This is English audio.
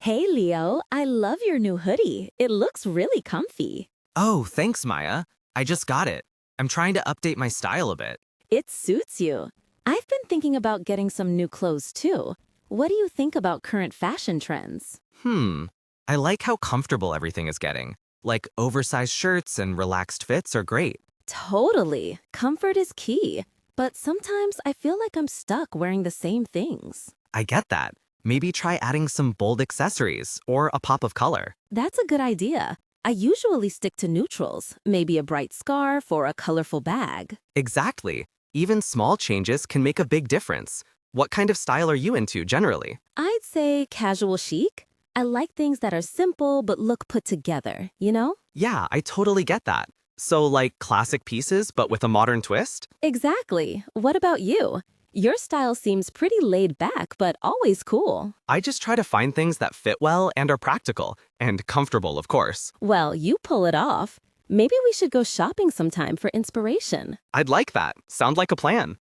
Hey Leo, I love your new hoodie. It looks really comfy. Oh, thanks, Maya. I just got it. I'm trying to update my style a bit. It suits you. I've been thinking about getting some new clothes too. What do you think about current fashion trends? Hmm. I like how comfortable everything is getting. Like oversized shirts and relaxed fits are great. Totally. Comfort is key. But sometimes I feel like I'm stuck wearing the same things. I get that. Maybe try adding some bold accessories or a pop of color. That's a good idea. I usually stick to neutrals, maybe a bright scarf or a colorful bag. Exactly. Even small changes can make a big difference. What kind of style are you into generally? I'd say casual chic. I like things that are simple but look put together, you know? Yeah, I totally get that. So, like classic pieces, but with a modern twist? Exactly. What about you? Your style seems pretty laid back, but always cool. I just try to find things that fit well and are practical, and comfortable, of course. Well, you pull it off. Maybe we should go shopping sometime for inspiration. I'd like that. Sound like a plan.